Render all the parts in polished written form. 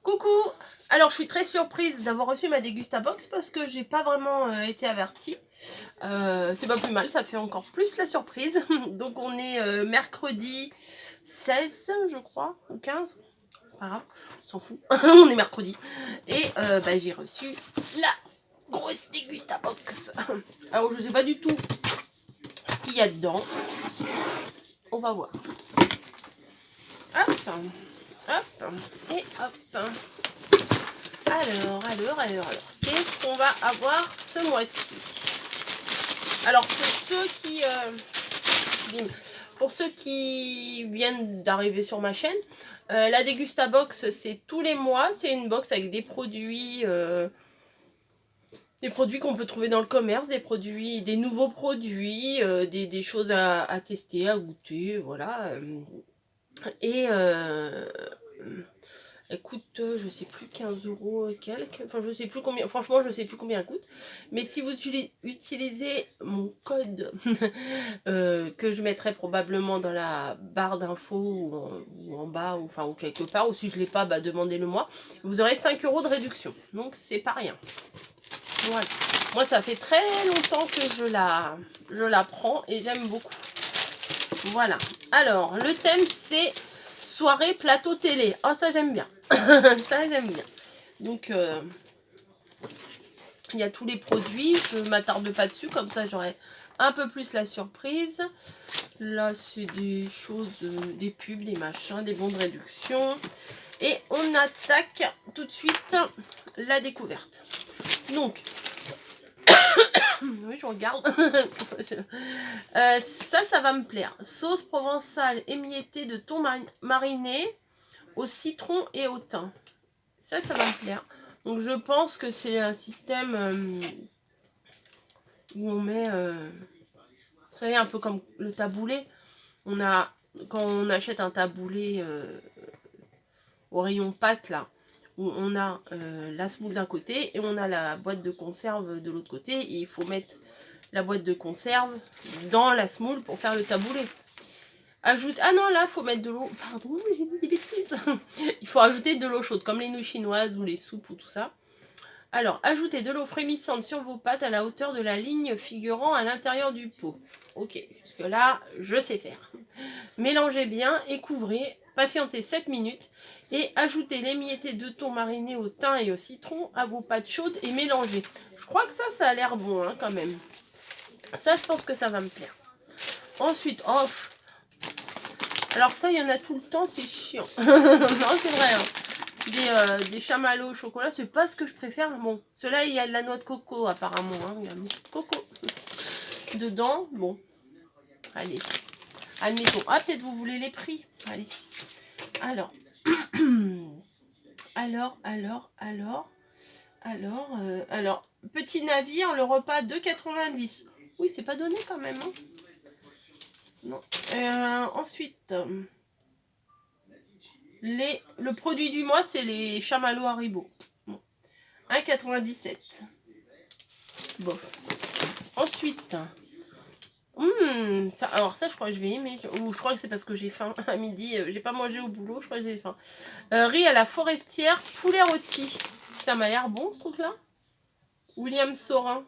Coucou! Alors je suis très surprise d'avoir reçu ma Dégustabox parce que j'ai pas vraiment été avertie. C'est pas plus mal, ça fait encore plus la surprise. Donc on est mercredi 16 je crois, ou 15. C'est pas grave, on s'en fout, on est mercredi. Et j'ai reçu la grosse Dégustabox. Alors je sais pas du tout ce qu'il y a dedans. On va voir. Hop, hop, et hop. Alors, qu'est-ce qu'on va avoir ce mois-ci? Alors, pour ceux qui viennent d'arriver sur ma chaîne, la Dégustabox, c'est tous les mois, c'est une box avec des produits qu'on peut trouver dans le commerce, des nouveaux produits, des choses à tester, à goûter, voilà. Et elle coûte, je sais plus, 15 € et quelques. Enfin, je sais plus combien. Franchement, je sais plus combien elle coûte. Mais si vous utilisez mon code que je mettrai probablement dans la barre d'infos ou en bas, ou quelque part, ou si je ne l'ai pas, demandez-le moi. Vous aurez 5 € de réduction. Donc, c'est pas rien. Voilà. Moi, ça fait très longtemps que je la prends et j'aime beaucoup. Voilà. Alors, le thème, c'est soirée plateau télé. Oh, ça, j'aime bien. Ça, j'aime bien. Donc, il y a tous les produits. Je ne m'attarde pas dessus. Comme ça, j'aurai un peu plus la surprise. Là, c'est des choses, des pubs, des machins, des bons de réduction. Et on attaque tout de suite la découverte. Donc, oui, je regarde. Ça va me plaire. Sauce provençale émiettée de thon mariné au citron et au thym. Ça va me plaire. Donc je pense que c'est un système où on met, vous savez, un peu comme le taboulé. Quand on achète un taboulé au rayon pâtes, là, où on a la semoule d'un côté et on a la boîte de conserve de l'autre côté. Et il faut mettre la boîte de conserve dans la semoule pour faire le taboulé. Ah non, là, il faut mettre de l'eau. Pardon, j'ai dit des bêtises. Il faut ajouter de l'eau chaude, comme les nouilles chinoises ou les soupes ou tout ça. Alors, ajoutez de l'eau frémissante sur vos pâtes à la hauteur de la ligne figurant à l'intérieur du pot. Ok, jusque-là, je sais faire. Mélangez bien et couvrez. Patientez 7 minutes. Et ajoutez l'émietté de thon mariné au thym et au citron à vos pâtes chaudes et mélangez. Je crois que ça a l'air bon, hein, quand même. Ça, je pense que ça va me plaire. Ensuite, alors ça, il y en a tout le temps, c'est chiant. Non, c'est vrai, hein. Des chamallows au chocolat, c'est pas ce que je préfère. Bon, ceux-là, il y a de la noix de coco, apparemment. Hein. Il y a beaucoup de coco dedans. Bon, allez. Admettons. Ah, peut-être vous voulez les prix. Allez. Alors. Alors. Petit navire, le repas 2,90 €. Oui, c'est pas donné quand même. Hein. Non. Ensuite, le produit du mois, c'est les chamallows Haribo. Bon. 1,97 €. Bof. Ensuite, alors ça, je crois que je vais aimer. Ou je crois que c'est parce que j'ai faim à midi. J'ai pas mangé au boulot, je crois que j'ai faim. Riz à la forestière, poulet rôti. Ça m'a l'air bon, ce truc-là. William Saurin.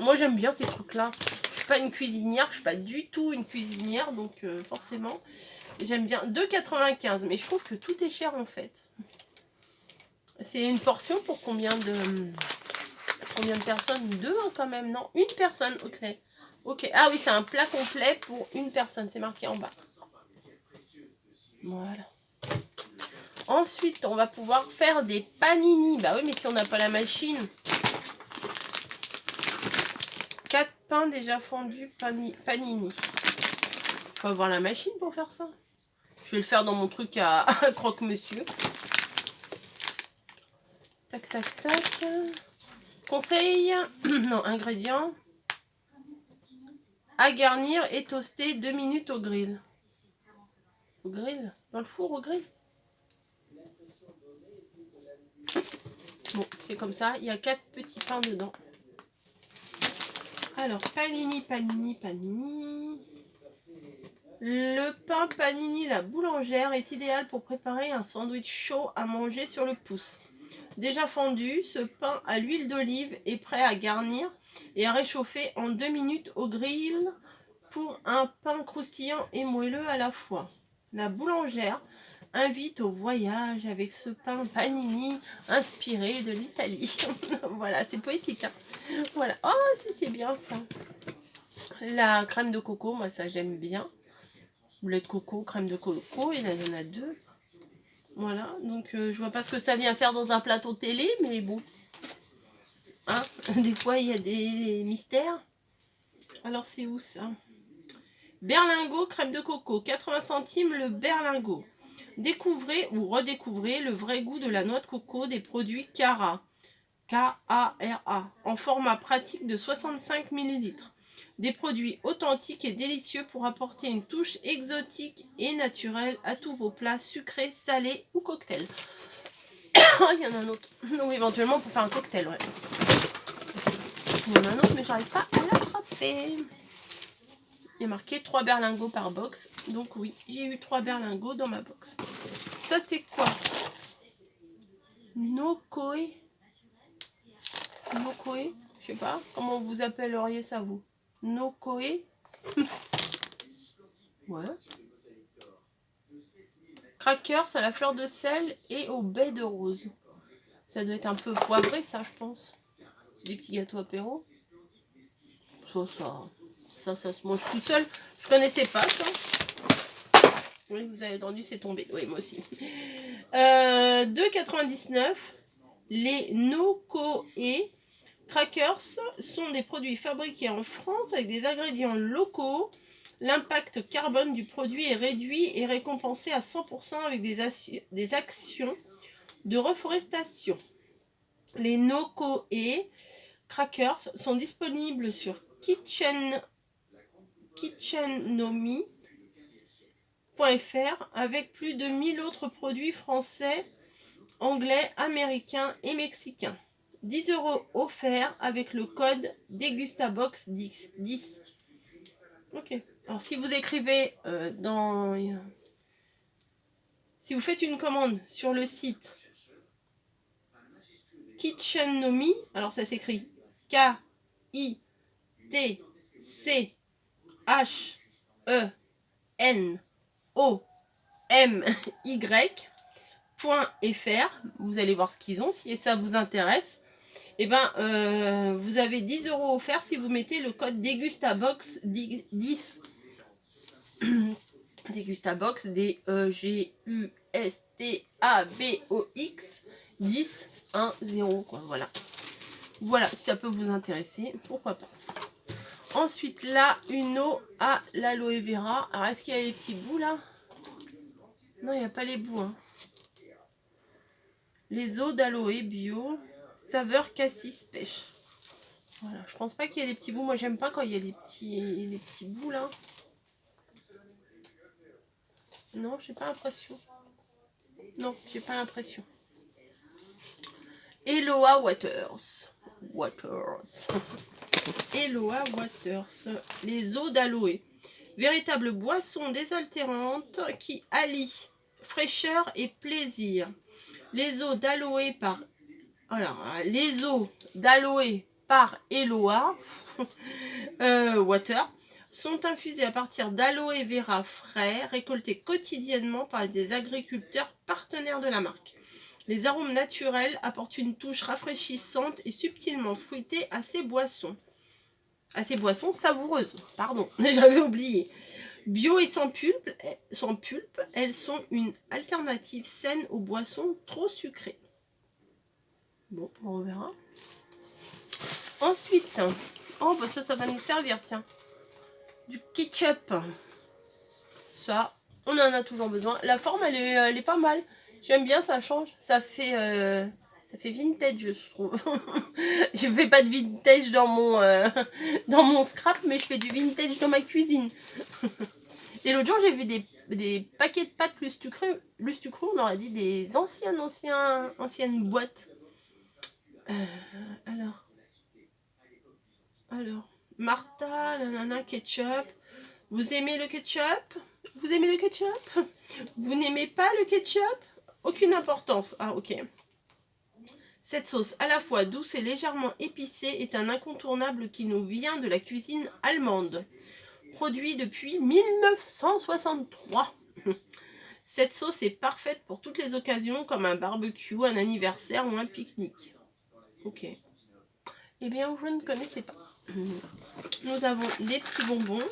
Moi, j'aime bien ces trucs-là. Je suis pas une cuisinière, je suis pas du tout une cuisinière, donc forcément, j'aime bien. 2,95 €, mais je trouve que tout est cher en fait. C'est une portion pour combien de personnes? 2 hein, quand même, non? Une personne, ok. Ok, ah oui, c'est un plat complet pour une personne, c'est marqué en bas. Voilà. Ensuite, on va pouvoir faire des panini. Bah oui, mais si on n'a pas la machine. 4 pains déjà fondus panini. Faut avoir la machine pour faire ça. Je vais le faire dans mon truc à croque-monsieur. Tac, tac, tac. Conseil. Non, ingrédients. À garnir et toaster 2 minutes au grill. Au grill? Dans le four au grill? Bon, c'est comme ça. Il y a 4 petits pains dedans. Alors, panini. Le pain panini la boulangère est idéal pour préparer un sandwich chaud à manger sur le pouce. Déjà fondu, ce pain à l'huile d'olive est prêt à garnir et à réchauffer en 2 minutes au grill pour un pain croustillant et moelleux à la fois. La boulangère invite au voyage avec ce pain panini inspiré de l'Italie. Voilà, c'est poétique. Hein, voilà. Oh, si, c'est bien ça. La crème de coco, moi ça j'aime bien. Lait de coco, crème de coco, il y en a 2. Voilà, donc je vois pas ce que ça vient faire dans un plateau télé, mais bon. Hein, des fois il y a des mystères. Alors c'est où ça? Berlingot, crème de coco, 80 centimes le berlingot. Découvrez ou redécouvrez le vrai goût de la noix de coco des produits Cara. K-A-R-A, en format pratique de 65 ml. Des produits authentiques et délicieux pour apporter une touche exotique et naturelle à tous vos plats sucrés, salés ou cocktails. Il y en a un autre. Ou éventuellement pour faire un cocktail, ouais. Il y en a un autre, mais j'arrive pas à l'attraper. Il y a marqué 3 berlingots par box. Donc oui, j'ai eu 3 berlingots dans ma box. Ça, c'est quoi? Nokoe. Nokoe, je sais pas. Comment vous appelleriez ça, vous? Nokoe. Ouais. Crackers à la fleur de sel et au baie de rose. Ça doit être un peu poivré, ça, je pense. C'est des petits gâteaux apéro. Ça se mange tout seul. Je connaissais pas ça. Oui, vous avez entendu, c'est tombé. Oui, moi aussi. 2,99. Les Nokoe Crackers sont des produits fabriqués en France avec des ingrédients locaux. L'impact carbone du produit est réduit et récompensé à 100% avec des actions de reforestation. Les Nokoe Crackers sont disponibles sur kitchenomi.fr avec plus de 1000 autres produits français, anglais, américains et mexicains. 10 € offerts avec le code DEGUSTABOX10. Ok. Alors si vous écrivez si vous faites une commande sur le site Kitchenomi, alors ça s'écrit KITCHENOMY.fr, vous allez voir ce qu'ils ont, si ça vous intéresse. Et ben, vous avez 10 € offerts si vous mettez le code DEGUSTABOX10. Degustabox, DEGUSTABOX 10 1 0 quoi, voilà. Voilà, si ça peut vous intéresser, pourquoi pas. Ensuite là, une eau à l'aloe vera. Alors est-ce qu'il y a les petits bouts là? Non, il n'y a pas les bouts. Hein. Les eaux d'aloe bio, saveur cassis pêche. Voilà, je pense pas qu'il y ait des petits bouts. Moi j'aime pas quand il y a les petits bouts là. Non, j'ai pas l'impression. Non, j'ai pas l'impression. Eloa Waters. Eloa Waters. Les eaux d'aloe. Véritable boisson désaltérante qui allie fraîcheur et plaisir. Les eaux d'aloe par... Alors, les eaux d'aloe par Eloa Water sont infusées à partir d'aloe vera frais, récoltés quotidiennement par des agriculteurs partenaires de la marque. Les arômes naturels apportent une touche rafraîchissante et subtilement fruitée à ces boissons. Savoureuses, pardon, j'avais oublié. Bio et sans pulpe, elles sont une alternative saine aux boissons trop sucrées. Bon, on verra. Ensuite, oh bah ça va nous servir, tiens. Du ketchup. Ça, on en a toujours besoin. La forme, elle est pas mal. J'aime bien, ça change. Ça fait vintage, je trouve. Je fais pas de vintage dans mon scrap, mais je fais du vintage dans ma cuisine. Et l'autre jour, j'ai vu des paquets de pâtes plus sucrées, on aurait dit des anciennes boîtes. Alors, Martha, nanana, ketchup, Vous aimez le ketchup? Vous aimez le ketchup? Vous n'aimez pas le ketchup? Aucune importance. Ah, ok. Cette sauce, à la fois douce et légèrement épicée, est un incontournable qui nous vient de la cuisine allemande. Produit depuis 1963. Cette sauce est parfaite pour toutes les occasions, comme un barbecue, un anniversaire ou un pique-nique. Ok. Eh bien, je ne connaissais pas. Nous avons des petits bonbons.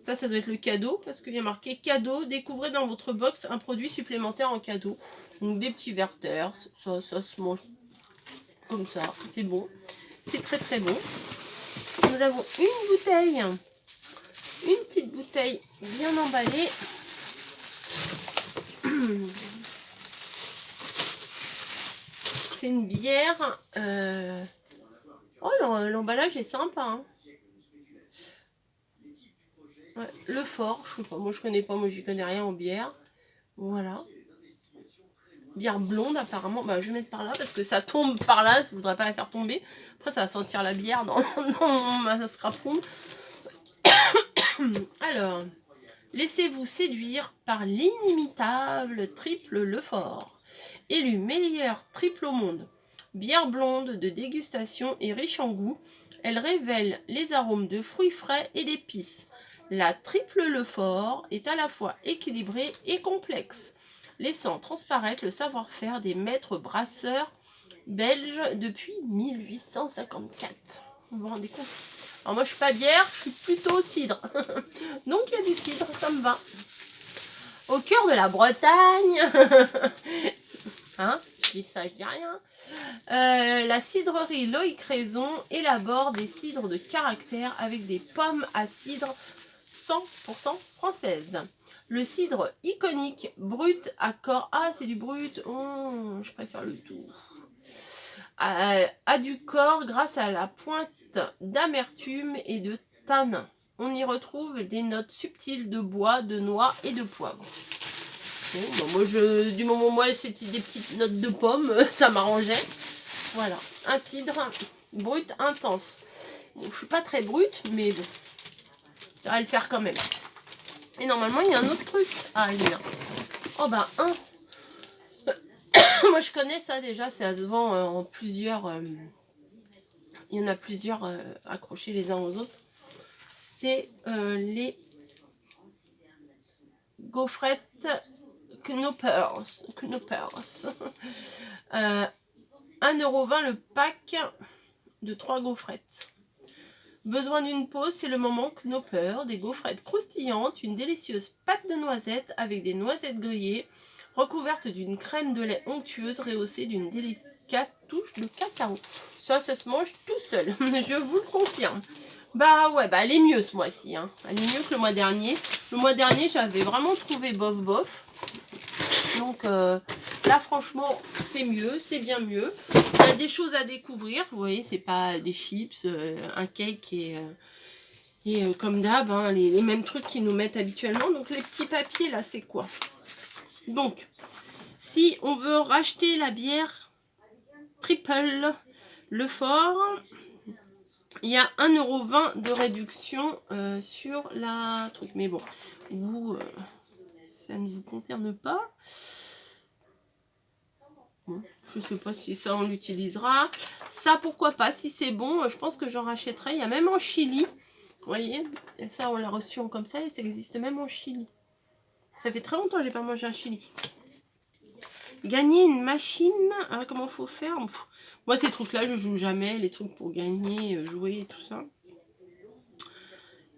Ça doit être le cadeau, parce qu'il y a marqué cadeau, découvrez dans votre box un produit supplémentaire en cadeau. Donc des petits Werther, ça se mange comme ça, c'est bon. C'est très très bon. Nous avons une bouteille, une petite bouteille bien emballée. C'est une bière. Oh, l'emballage est sympa. Hein. Ouais, le fort, je sais pas, moi je connais pas, moi j'y connais rien en bière. Voilà. Bière blonde apparemment, bah, je vais mettre par là parce que ça tombe par là, je voudrais pas la faire tomber. Après ça va sentir la bière dans ma scrapoum. Alors, laissez-vous séduire par l'inimitable triple Lefort, élu meilleur triple au monde. Bière blonde de dégustation et riche en goût, elle révèle les arômes de fruits frais et d'épices. La triple Lefort est à la fois équilibrée et complexe, laissant transparaître le savoir-faire des maîtres brasseurs belges depuis 1854. Vous vous rendez compte? Alors moi je suis pas bière, je suis plutôt cidre. Donc il y a du cidre, ça me va. Au cœur de la Bretagne. Hein? Je dis ça, je dis rien. La cidrerie Loïc Raison élabore des cidres de caractère avec des pommes à cidre 100% françaises. Le cidre iconique, brut à corps... Ah, c'est du brut. Oh, je préfère le tout. A du corps grâce à la pointe d'amertume et de tanin. On y retrouve des notes subtiles de bois, de noix et de poivre. Bon, bah moi, du moment où moi c'était des petites notes de pommes, ça m'arrangeait. Voilà, un cidre brut intense. Bon, je suis pas très brute, mais bon, ça va le faire quand même. Et normalement, il y a un autre truc à lire. Oh bah, un. Moi, je connais ça déjà, ça se vend en plusieurs... il y en a plusieurs accrochés les uns aux autres. C'est les gaufrettes Knoppers. 1,20 € le pack de 3 gaufrettes. Besoin d'une pause, c'est le moment Knopper, des gaufrettes croustillantes, une délicieuse pâte de noisettes avec des noisettes grillées, recouverte d'une crème de lait onctueuse rehaussée d'une délicate touche de cacao. Ça se mange tout seul, je vous le confirme. Bah ouais, bah elle est mieux ce mois-ci, hein. Elle est mieux que le mois dernier. Le mois dernier, j'avais vraiment trouvé bof. Donc là, franchement, c'est mieux, c'est bien mieux. Il y a des choses à découvrir. Vous voyez, c'est pas des chips, un cake et comme d'hab, hein, les mêmes trucs qu'ils nous mettent habituellement. Donc les petits papiers, là, c'est quoi? Donc, si on veut racheter la bière triple Lefort, il y a 1,20 € de réduction sur la truc. Mais bon, vous, ça ne vous concerne pas. Bon, je sais pas si ça on l'utilisera. Ça, pourquoi pas, si c'est bon, je pense que j'en rachèterai. Il y a même en Chili. Vous voyez, et ça on l'a reçu comme ça et ça existe même en Chili. Ça fait très longtemps que j'ai pas mangé un Chili. Gagner une machine, ah, comment faut faire? Moi ces trucs là je joue jamais, les trucs pour gagner, jouer et tout ça.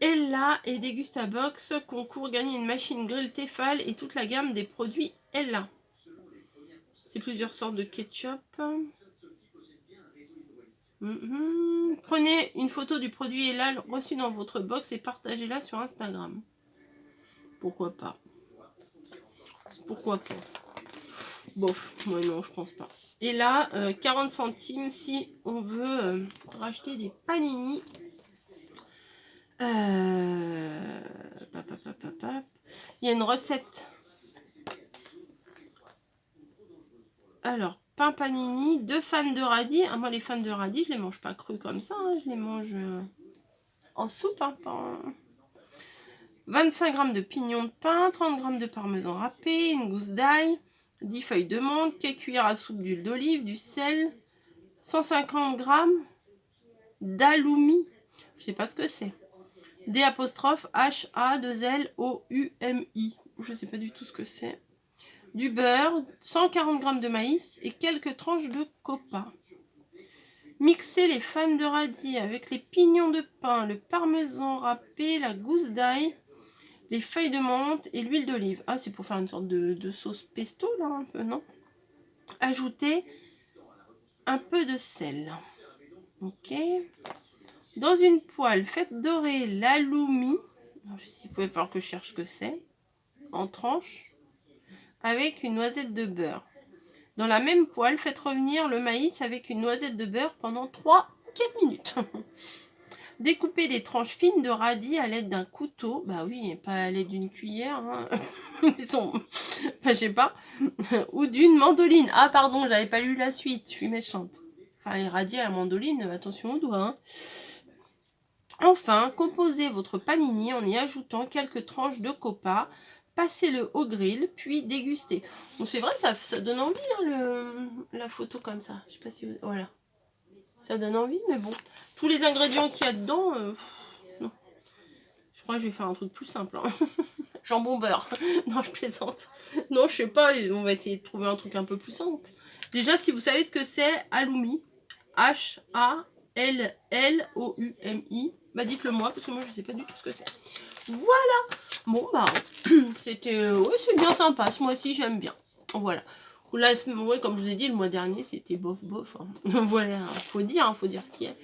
Ella et Degustabox, concours gagner une machine grill Tefal et toute la gamme des produits Ella. C'est plusieurs sortes de ketchup. Prenez une photo du produit Ella reçu dans votre box et partagez-la sur Instagram. Pourquoi pas? Pourquoi pas? Bof, moi non, je pense pas. Et là, 40 centimes si on veut racheter des panini. Il y a une recette. Alors, pain panini, 2 fans de radis. Ah, moi, les fans de radis, je les mange pas crus comme ça. Hein, je les mange... en soupe, hein, 25 g de pignon de pain, 30 g de parmesan râpé, une gousse d'ail, 10 feuilles de menthe, 4 cuillères à soupe d'huile d'olive, du sel, 150 g d'aloumi, je sais pas ce que c'est, D'_H-A-2-L-O-U-M-I, je sais pas du tout ce que c'est, du beurre, 140 g de maïs et quelques tranches de copa. Mixez les fans de radis avec les pignons de pain, le parmesan râpé, la gousse d'ail, les feuilles de menthe et l'huile d'olive. Ah, c'est pour faire une sorte de sauce pesto, là, un peu, non? Ajoutez un peu de sel. Ok. Dans une poêle, faites dorer l'aloumi. Il va falloir que je cherche ce que c'est. En tranches. Avec une noisette de beurre. Dans la même poêle, faites revenir le maïs avec une noisette de beurre pendant 3-4 minutes. Découpez des tranches fines de radis à l'aide d'un couteau. Bah oui, pas à l'aide d'une cuillère. Hein. Ils sont... Enfin, je sais pas. Ou d'une mandoline. Ah, pardon, j'avais pas lu la suite. Je suis méchante. Enfin, les radis à la mandoline, attention aux doigts. Hein. Enfin, composez votre panini en y ajoutant quelques tranches de copa. Passez-le au grill, puis dégustez. Bon, c'est vrai, ça donne envie, hein, la photo comme ça. Je sais pas si vous... Voilà. Ça donne envie, mais bon. Tous les ingrédients qu'il y a dedans, non. Je crois que je vais faire un truc plus simple. Hein. Jambon beurre. Non, je plaisante. Non, je sais pas, on va essayer de trouver un truc un peu plus simple. Déjà, si vous savez ce que c'est, Aloumi, H-A-L-L-O-U-M-I, bah dites-le moi, parce que moi, je sais pas du tout ce que c'est. Voilà. Bon, bah, c'était... ouais, c'est bien sympa. Ce mois-ci, j'aime bien. Voilà. Là, ouais, comme je vous ai dit, le mois dernier, c'était bof, bof. Hein. Voilà, faut dire ce qui est.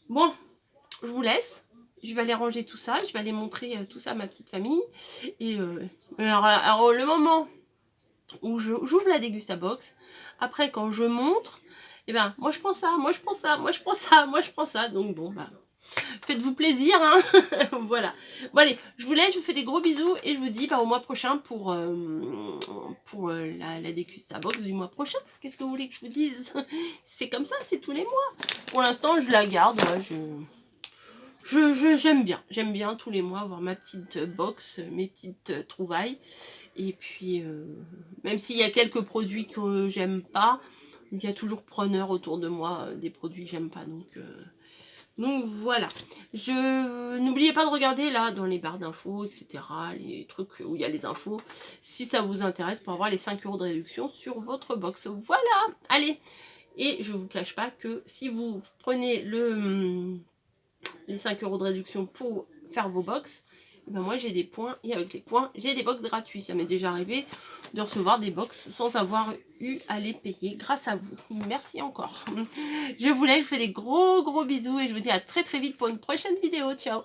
Bon, je vous laisse. Je vais aller ranger tout ça. Je vais aller montrer tout ça à ma petite famille. Et alors, le moment où j'ouvre la Dégustabox, après, quand je montre, et ben, moi, je prends ça, moi, je prends ça, moi, je prends ça, moi, je prends ça. Donc, bon, bah... Faites-vous plaisir, hein. Voilà. Bon allez, je vous laisse, je vous fais des gros bisous et je vous dis au mois prochain pour la Dégustabox du mois prochain. Qu'est-ce que vous voulez que je vous dise? C'est comme ça, c'est tous les mois. Pour l'instant, je la garde. Ouais, j'aime bien. J'aime bien tous les mois avoir ma petite box, mes petites trouvailles. Et puis, même s'il y a quelques produits que j'aime pas, il y a toujours preneur autour de moi des produits que j'aime pas. Donc voilà, n'oubliez pas de regarder là dans les barres d'infos, etc. Les trucs où il y a les infos, si ça vous intéresse pour avoir les 5 € de réduction sur votre box. Voilà, allez, et je ne vous cache pas que si vous prenez les 5 € de réduction pour faire vos box, ben moi j'ai des points et avec les points j'ai des box gratuits. Ça m'est déjà arrivé de recevoir des box sans avoir eu à les payer grâce à vous. Merci encore. Je vous laisse, je vous fais des gros bisous et je vous dis à très vite pour une prochaine vidéo. Ciao.